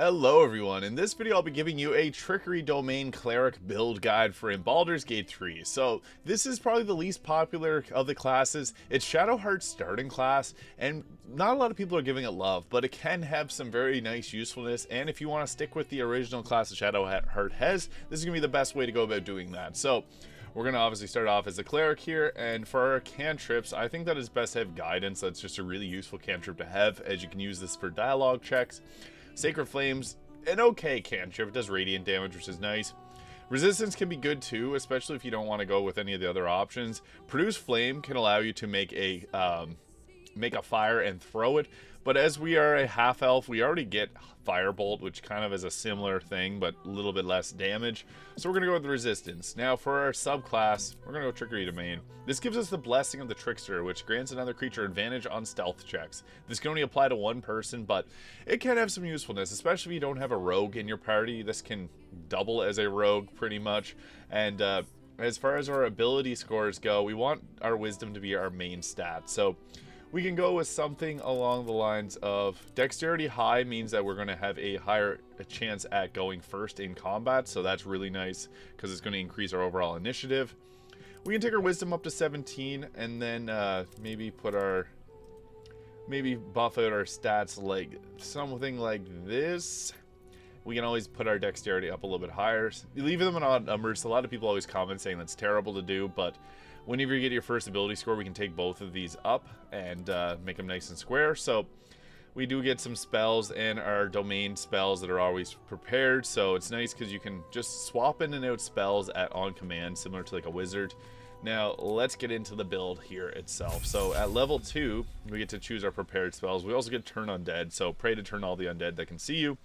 Hello everyone, in this video I'll be giving you a Trickery Domain Cleric Build guide for in Baldur's Gate 3. So this is probably the least popular of the classes. It's Shadowheart's starting class, and not a lot of people are giving it love, but it can have some very nice usefulness, and if you want to stick with the original class that Shadowheart has, this is going to be the best way to go about doing that. So we're going to obviously start off as a cleric here, and for our cantrips, I think that it's best to have guidance. That's just a really useful cantrip to have, as you can use this for dialogue checks. Sacred Flame's an okay cantrip. It does radiant damage, which is nice. Resistance can be good too, especially if you don't want to go with any of the other options. Produce Flame can allow you to make a fire and throw it, but as we are a half elf, we already get Firebolt, which kind of is a similar thing, but a little bit less damage. So we're going to go with the Resistance. Now for our subclass, we're going to go Trickery Domain. This gives us the Blessing of the Trickster, which grants another creature advantage on stealth checks. This can only apply to one person, but it can have some usefulness, especially if you don't have a rogue in your party. This can double as a rogue pretty much. And as far as our ability scores go, we want our Wisdom to be our main stat. So we can go with something along the lines of Dexterity high means that we're going to have a higher chance at going first in combat, so that's really nice because it's going to increase our overall initiative. We can take our Wisdom up to 17 and then maybe buff out our stats like something like this. We can always put our Dexterity up a little bit higher. Leave them in odd numbers. A lot of people always comment saying that's terrible to do, but whenever you get your first ability score, we can take both of these up and make them nice and square. So we do get some spells and our domain spells that are always prepared. So it's nice because you can just swap in and out spells on command, similar to like a wizard. Now let's get into the build here itself. So at level 2, we get to choose our prepared spells. We also get Turn Undead. So pray to turn all the undead that can see you.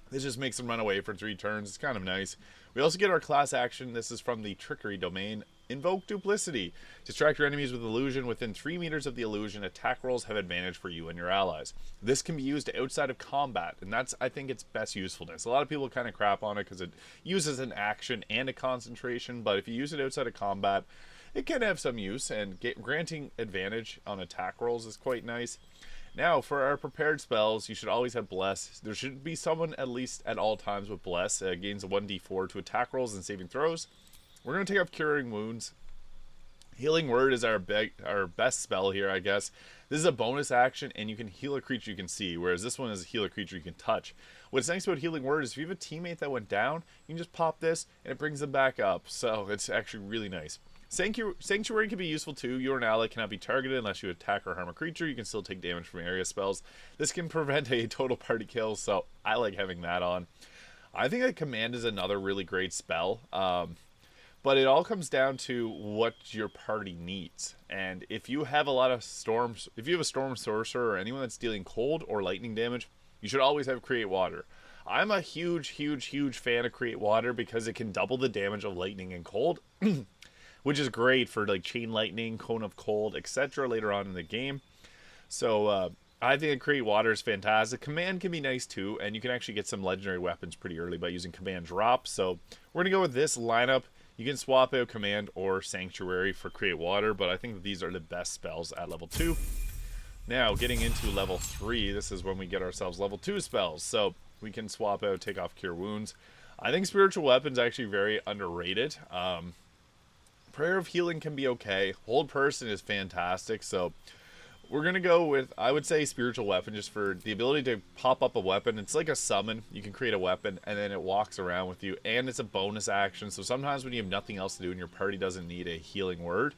This just makes them run away for 3 turns. It's kind of nice. We also get our class action. This is from the Trickery Domain. Invoke Duplicity. Distract your enemies with illusion. Within 3 meters of the illusion, attack rolls have advantage for you and your allies. This can be used outside of combat, and that's, I think, its best usefulness. A lot of people kind of crap on it because it uses an action and a concentration, but if you use it outside of combat, it can have some use, and granting advantage on attack rolls is quite nice. Now, for our prepared spells, you should always have Bless. There should be someone at least at all times with Bless. Gains a 1d4 to attack rolls and saving throws. We're going to take up Curing Wounds. Healing Word is our best spell here, I guess. This is a bonus action, and you can heal a creature you can see, whereas this one is a heal a creature you can touch. What's nice about Healing Word is if you have a teammate that went down, you can just pop this, and it brings them back up. So it's actually really nice. Sanctuary can be useful too. You or an ally cannot be targeted unless you attack or harm a creature. You can still take damage from area spells. This can prevent a total party kill, so I like having that on. I think a Command is another really great spell. But it all comes down to what your party needs. And if you have a lot of storms, if you have a storm sorcerer or anyone that's dealing cold or lightning damage, you should always have Create Water. I'm a huge fan of Create Water because it can double the damage of lightning and cold, which is great for like Chain Lightning, Cone of Cold, etc. later on in the game. So I think Create Water is fantastic. Command can be nice too, and you can actually get some legendary weapons pretty early by using Command Drop. So we're going to go with this lineup. You can swap out Command or Sanctuary for Create Water, but I think that these are the best spells at level 2. Now, getting into level 3, this is when we get ourselves level 2 spells. So we can swap out Take Off Cure Wounds. I think Spiritual Weapon's actually very underrated. Prayer of Healing can be okay. Hold Person is fantastic, so we're going to go with, I would say, Spiritual Weapon, just for the ability to pop up a weapon. It's like a summon. You can create a weapon, and then it walks around with you, and it's a bonus action. So sometimes when you have nothing else to do and your party doesn't need a healing word,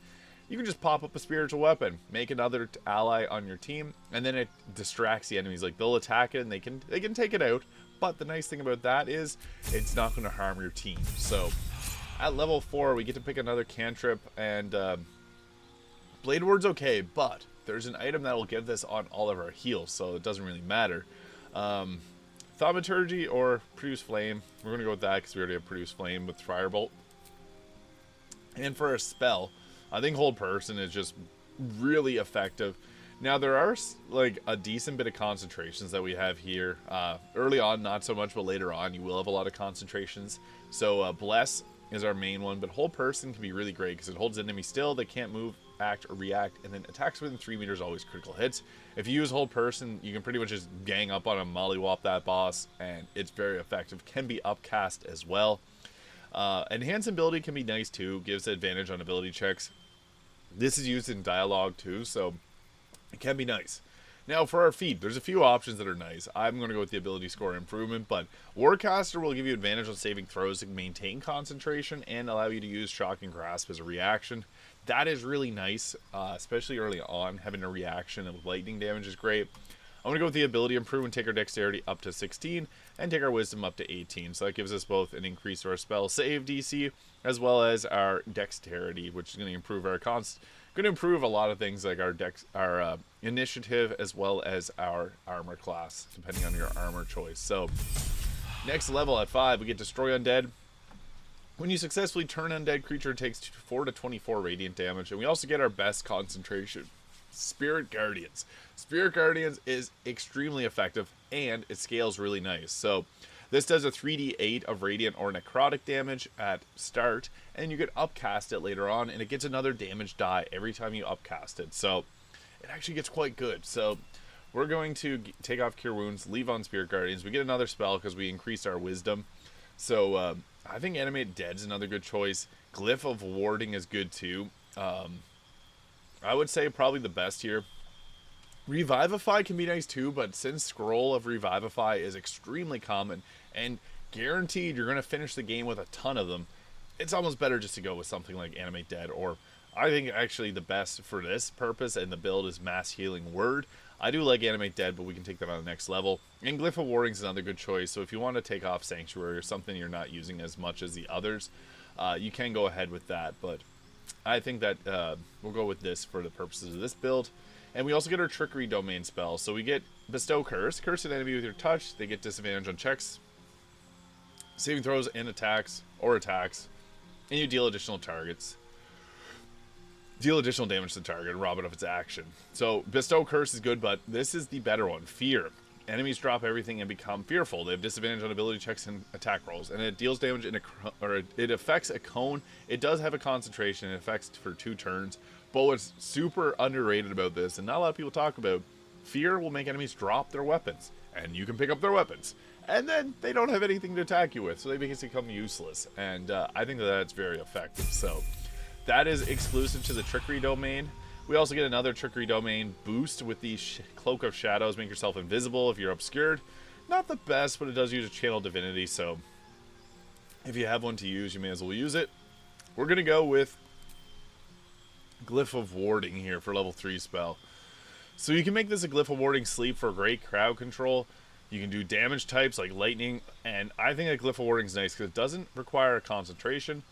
you can just pop up a Spiritual Weapon, make another ally on your team, and then it distracts the enemies. Like, they'll attack it, and they can take it out, but the nice thing about that is it's not going to harm your team. So at level 4, we get to pick another cantrip, and Blade Ward's okay, but there's an item that will give this on all of our heals, so it doesn't really matter. Thaumaturgy or Produce Flame. We're going to go with that because we already have Produce Flame with Firebolt. And for a spell, I think Hold Person is just really effective. Now, there are like a decent bit of concentrations that we have here. Early on, not so much, but later on, you will have a lot of concentrations. So Bless is our main one, but Hold Person can be really great because it holds the enemy still. They can't move, act, or react, and then attacks within 3 meters, always critical hits. If you use hold person, you can pretty much just gang up on him, mollywop that boss, and it's very effective. Can be upcast as well. Enhance ability can be nice too, gives advantage on ability checks. This is used in dialogue too, so it can be nice. Now for our feat, there's a few options that are nice. I'm going to go with the ability score improvement, but Warcaster will give you advantage on saving throws to maintain concentration and allow you to use Shock and Grasp as a reaction. That is really nice, especially early on. Having a reaction of lightning damage is great. I'm going to go with the ability improvement, take our dexterity up to 16, and take our wisdom up to 18. So that gives us both an increase to our spell save DC, as well as our dexterity, which is going to improve our going to improve a lot of things like our initiative, as well as our armor class, depending on your armor choice. So next level at 5, we get Destroy Undead. When you successfully turn undead creature, it takes 4 to 24 radiant damage, and we also get our best concentration, Spirit Guardians. Spirit Guardians is extremely effective, and it scales really nice. So this does a 3d8 of radiant or necrotic damage at start, and you can upcast it later on, and it gets another damage die every time you upcast it. So it actually gets quite good. So we're going to take off Cure Wounds, leave on Spirit Guardians. We get another spell because we increased our wisdom. So I think Animate Dead's another good choice. Glyph of Warding is good too. I would say probably the best here. Revivify can be nice too, but since Scroll of Revivify is extremely common and guaranteed you're going to finish the game with a ton of them, it's almost better just to go with something like Animate Dead, or I think actually the best for this purpose and the build is Mass Healing Word. I do like Animate Dead, but we can take that on the next level. And Glyph of Warding is another good choice, so if you want to take off Sanctuary or something you're not using as much as the others, you can go ahead with that, but I think that we'll go with this for the purposes of this build. And we also get our Trickery Domain spell. So we get Bestow Curse. Curse an enemy with your touch. They get disadvantage on checks, saving throws, and attacks. And you deal additional targets. Deal additional damage to the target and rob it of its action. So Bestow Curse is good, but this is the better one. Fear. Enemies drop everything and become fearful. They have disadvantage on ability checks and attack rolls, and it deals damage it affects a cone. It does have a concentration. It affects for 2 turns. But what's super underrated about this, and not a lot of people talk about, fear will make enemies drop their weapons, and you can pick up their weapons, and then they don't have anything to attack you with, so they become useless. And I think that's very effective. So that is exclusive to the Trickery Domain. We also get another Trickery Domain boost with the Cloak of Shadows. Make yourself invisible if you're obscured. Not the best, but it does use a Channel Divinity, so if you have one to use, you may as well use it. We're going to go with Glyph of Warding here for level 3 spell. So you can make this a Glyph of Warding sleep for great crowd control. You can do damage types like lightning, and I think a Glyph of Warding is nice because it doesn't require a concentration,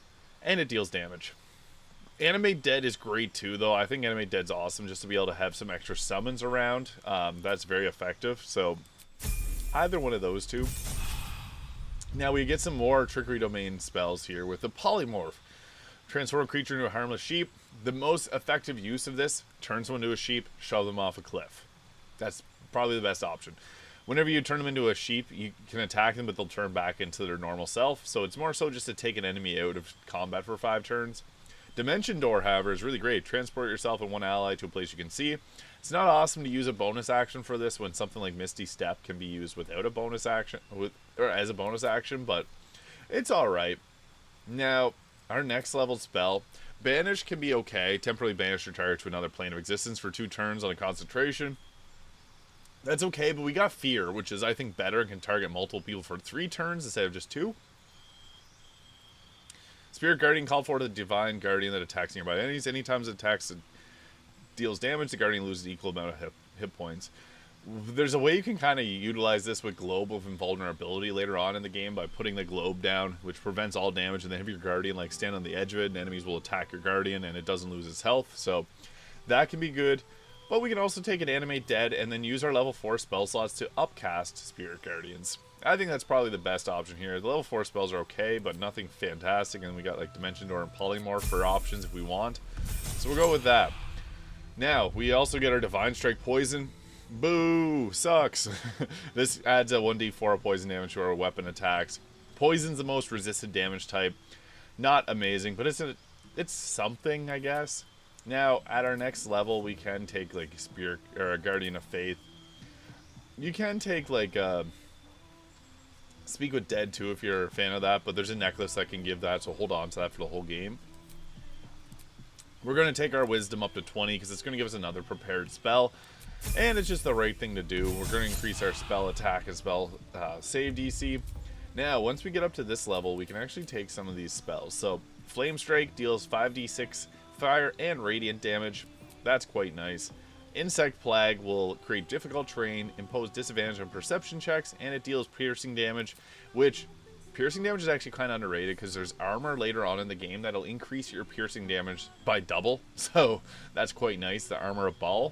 and it deals damage. Animate Dead is great too, though. I think Animate Dead's awesome just to be able to have some extra summons around. That's very effective. So either one of those two. Now we get some more Trickery Domain spells here with the Polymorph. Transform a creature into a harmless sheep. The most effective use of this, turn someone into a sheep, shove them off a cliff. That's probably the best option. Whenever you turn them into a sheep, you can attack them, but they'll turn back into their normal self. So it's more so just to take an enemy out of combat for 5 turns. Dimension Door, however, is really great. Transport yourself and one ally to a place you can see. It's not awesome to use a bonus action for this when something like Misty Step can be used without a bonus action, or as a bonus action, but it's alright. Now, our next level spell, Banish can be okay. Temporarily banish your target to another plane of existence for 2 turns on a concentration. That's okay, but we got Fear, which is, I think, better and can target multiple people for 3 turns instead of just 2. Spirit Guardian, call for the Divine Guardian that attacks nearby enemies. Anytime it attacks, it deals damage. The Guardian loses an equal amount of hit points. There's a way you can kind of utilize this with Globe of Invulnerability later on in the game by putting the globe down, which prevents all damage, and then have your Guardian like stand on the edge of it, and enemies will attack your Guardian, and it doesn't lose its health. So that can be good. But we can also take an Animate Dead and then use our level 4 spell slots to upcast Spirit Guardians. I think that's probably the best option here. The level 4 spells are okay, but nothing fantastic. And we got like Dimension Door and Polymorph for options if we want. So we'll go with that. Now, we also get our Divine Strike Poison. Boo! Sucks! This adds a 1d4 of poison damage to our weapon attacks. Poison's the most resisted damage type. Not amazing, but it's something, I guess. Now, at our next level, we can take like Spirit or a Guardian of Faith. You can take like Speak with Dead too if you're a fan of that, but there's a necklace that can give that, so hold on to that for the whole game. We're going to take our Wisdom up to 20 because it's going to give us another prepared spell, and it's just the right thing to do. We're going to increase our spell attack and spell save DC. Now, once we get up to this level, we can actually take some of these spells. So, Flame Strike deals 5d6 fire and radiant damage. That's quite nice. Insect Plague will create difficult terrain, impose disadvantage on perception checks, and it deals piercing damage, which piercing damage is actually kind of underrated because there's armor later on in the game that'll increase your piercing damage by double. So that's quite nice, the Armor of Ball.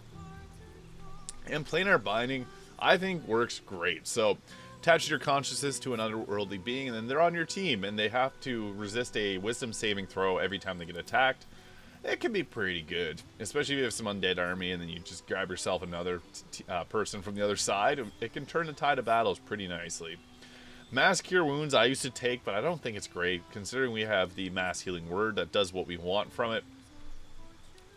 And Planar Binding, I think, works great. So attach your consciousness to an otherworldly being, and then they're on your team, and they have to resist a wisdom saving throw every time they get attacked. It can be pretty good, especially if you have some undead army and then you just grab yourself another person from the other side. It can turn the tide of battles pretty nicely. Mass Cure Wounds I used to take, but I don't think it's great, considering we have the Mass Healing Word that does what we want from it.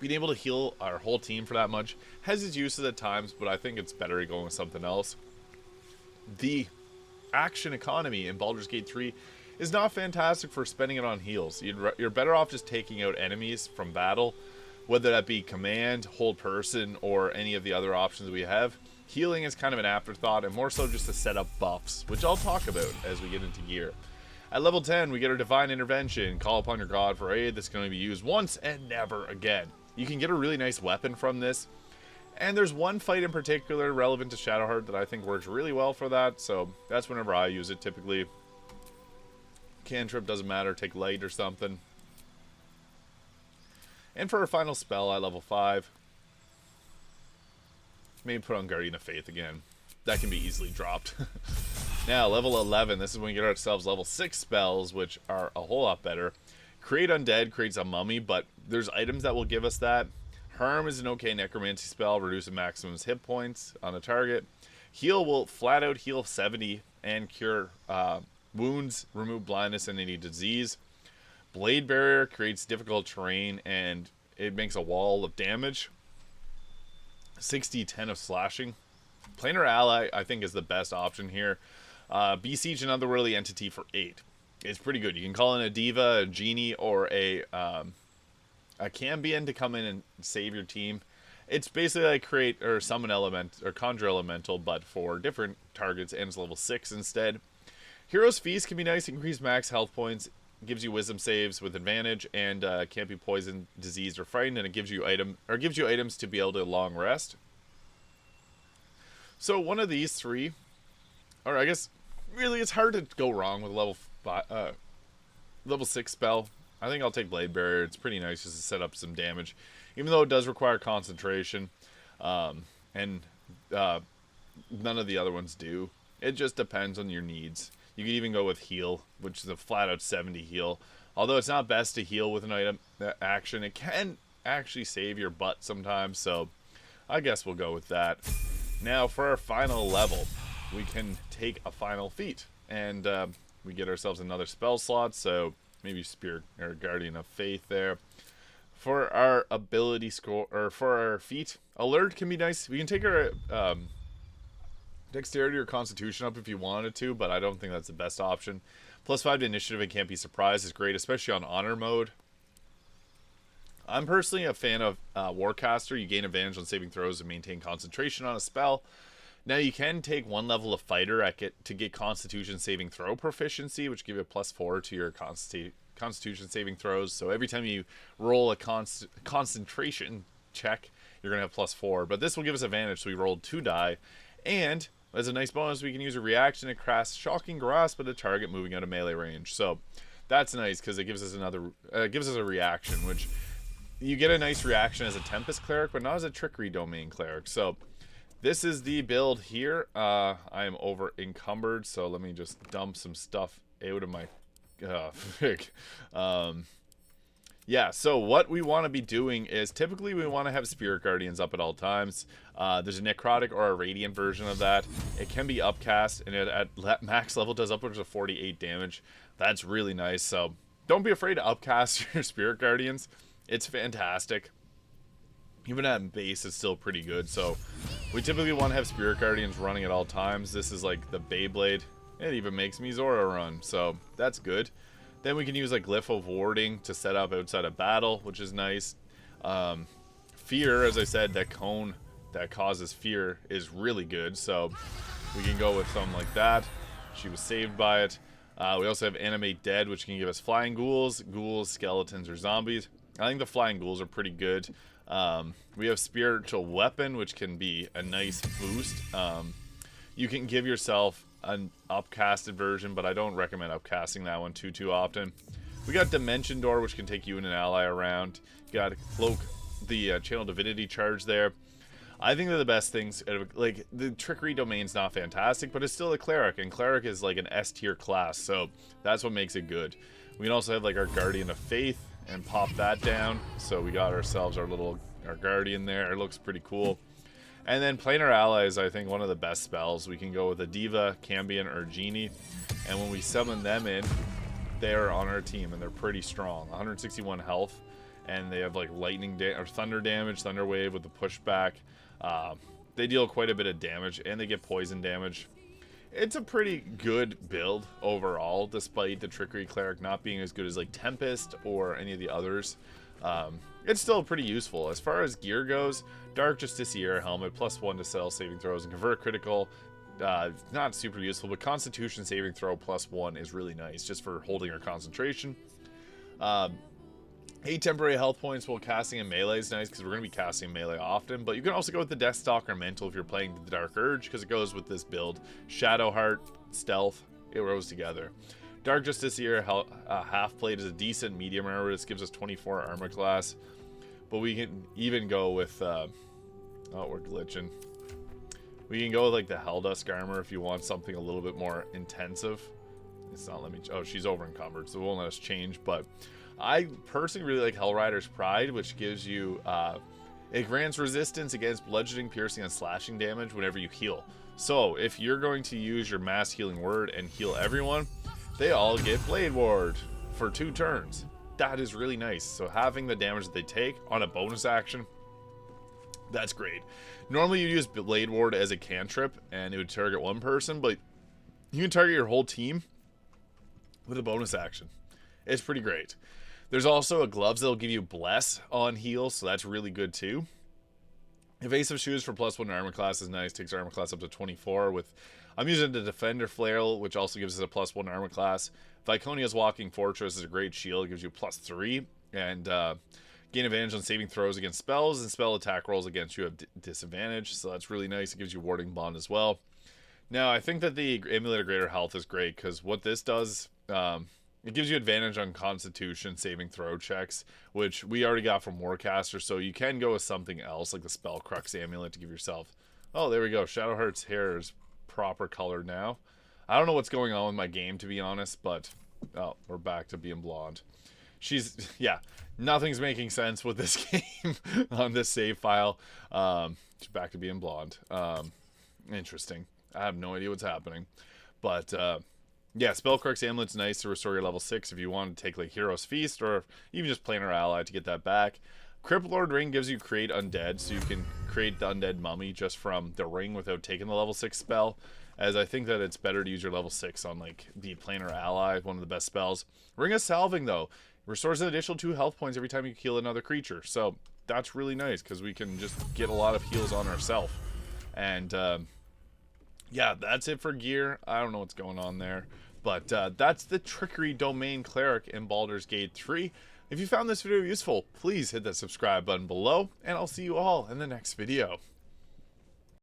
Being able to heal our whole team for that much has its uses at times, but I think it's better going with something else. The action economy in Baldur's Gate 3 is not fantastic for spending it on heals. You're better off just taking out enemies from battle, whether that be command, hold person, or any of the other options we have. Healing is kind of an afterthought, and more so just to set up buffs, which I'll talk about as we get into gear. At level 10, we get our Divine Intervention. Call upon your god for aid that's going to be used once and never again. You can get a really nice weapon from this, and there's one fight in particular relevant to Shadowheart that I think works really well for that, so that's whenever I use it typically. Cantrip doesn't matter, take light or something. And for our final spell at level 5, maybe put on Guardian of Faith again. That can be easily dropped. Now, level 11, this is when we get ourselves level 6 spells, which are a whole lot better. Create Undead creates a mummy, but there's items that will give us that. Harm is an okay necromancy spell, reducing maximum hit points on a target. Heal will flat out heal 70 and cure wounds, remove blindness and any disease. Blade Barrier creates difficult terrain and it makes a wall of damage. 60-10 of slashing. Planar Ally, I think, is the best option here. Besiege an otherworldly entity for 8. It's pretty good. You can call in a diva, a genie, or a Cambion to come in and save your team. It's basically like create or summon element or conjure elemental, but for different targets, and it's level 6 instead. Hero's Feast can be nice, increase max health points, gives you wisdom saves with advantage, and can't be poisoned, diseased, or frightened, and it gives you items to be able to long rest. So one of these three, or I guess really it's hard to go wrong with level 6 spell. I think I'll take Blade Barrier. It's pretty nice just to set up some damage, even though it does require concentration, and none of the other ones do. It just depends on your needs. You could even go with heal, which is a flat out 70 heal. Although it's not best to heal with an item action, it can actually save your butt sometimes, so I guess we'll go with that. Now for our final level, we can take a final feat, and we get ourselves another spell slot, so maybe Spirit or Guardian of Faith there. For our ability score, or for our feat, Alert can be nice. We can take our Dexterity or Constitution up if you wanted to, but I don't think that's the best option. +5 to Initiative and Can't Be Surprised is great, especially on Honor mode. I'm personally a fan of Warcaster. You gain advantage on saving throws and maintain concentration on a spell. Now you can take one level of Fighter to get Constitution saving throw proficiency, which give you a +4 to your Constitution saving throws. So every time you roll a concentration check, you're going to have +4. But this will give us advantage, so we rolled 2 die. And as a nice bonus, we can use a reaction to cast Shocking Grasp at a target moving out of melee range. So that's nice because it gives us a reaction, which you get a nice reaction as a Tempest cleric, but not as a Trickery Domain cleric. So this is the build here. I am over encumbered, so let me just dump some stuff out of my yeah, so what we want to be doing is typically we want to have Spirit Guardians up at all times. There's a Necrotic or a Radiant version of that. It can be upcast, and it at max level does upwards of 48 damage. That's really nice, so don't be afraid to upcast your Spirit Guardians. It's fantastic. Even at base, it's still pretty good. So we typically want to have Spirit Guardians running at all times. This is like the Beyblade. It even makes me Zora run, so that's good. Then we can use like Glyph of Warding to set up outside of battle, which is nice. Fear, as I said, that cone that causes fear is really good, so we can go with something like that. She was saved by it. We also have Animate Dead, which can give us flying ghouls, skeletons, or zombies. I think the flying ghouls are pretty good. We have Spiritual Weapon, which can be a nice boost. You can give yourself an upcasted version, but I don't recommend upcasting that one too often. We got Dimension Door, which can take you and an ally around. You got Cloak, the Channel Divinity charge there. I think they're the best things. Like, the Trickery Domain's not fantastic, but it's still a Cleric, and Cleric is like an S tier class, so that's what makes it good. We can also have like our Guardian of Faith and pop that down. So we got ourselves our Guardian there. It looks pretty cool. And then Planar Allies, I think one of the best spells. We can go with a Diva, Cambion, or Genie, and when we summon them in, they're on our team, and they're pretty strong. 161 health, and they have like lightning or thunder damage, thunder wave with the pushback. They deal quite a bit of damage, and they get poison damage. It's a pretty good build overall, despite the Trickery Cleric not being as good as like Tempest or any of the others. It's still pretty useful. As far as gear goes, Dark Justiciar helmet, +1 to spell saving throws and convert critical. Not super useful, but Constitution saving throw +1 is really nice, just for holding your concentration. 8 temporary health points while casting in melee is nice, because we're going to be casting melee often. But you can also go with the Deathstalker or Mental if you're playing the Dark Urge, because it goes with this build. Shadowheart, Stealth, it rolls together. Dark Justiciar half plate is a decent medium armor. This gives us 24 armor class. But we can even go with oh, we're glitching. We can go with like the Helldusk armor if you want something a little bit more intensive. It's not letting me. Oh, she's over encumbered, so it won't let us change. But I personally really like Hellrider's Pride, which gives you it grants resistance against bludgeoning, piercing, and slashing damage whenever you heal. So if you're going to use your mass healing word and heal everyone, they all get Blade Ward for 2 turns. That is really nice. So having the damage that they take on a bonus action, that's great. Normally you use Blade Ward as a cantrip and it would target one person, but you can target your whole team with a bonus action. It's pretty great. There's also a gloves that'll give you bless on heal, so that's really good too. Evasive shoes for +1 armor class is nice. Takes our armor class up to 24 with... I'm using the Defender Flail, which also gives us a +1 armor class. Viconia's Walking Fortress is a great shield. It gives you +3. And gain advantage on saving throws against spells, and spell attack rolls against you have disadvantage. So that's really nice. It gives you Warding Bond as well. Now, I think that the Amulet of Greater Health is great, because what this does... it gives you advantage on Constitution saving throw checks, which we already got from Warcaster, so you can go with something else, like the Spell Crux Amulet to give yourself... Oh, there we go. Shadowheart's hair is proper color now. I don't know what's going on with my game, to be honest, but... Oh, we're back to being blonde. She's... Yeah, nothing's making sense with this game on this save file. She's back to being blonde. Interesting. I have no idea what's happening. But... yeah, Spellcrux Amulet's nice to restore your level 6 if you want to take like Hero's Feast, or even just Planar Ally to get that back. Crypt Lord Ring gives you Create Undead, so you can create the Undead Mummy just from the ring without taking the level 6 spell, as I think that it's better to use your level 6 on like the Planar Ally, one of the best spells. Ring of Salving, though, restores an additional 2 health points every time you heal another creature, so that's really nice, because we can just get a lot of heals on ourselves. And yeah, that's it for gear. I don't know what's going on there. But that's the Trickery Domain Cleric in Baldur's Gate 3. If you found this video useful, please hit that subscribe button below, and I'll see you all in the next video.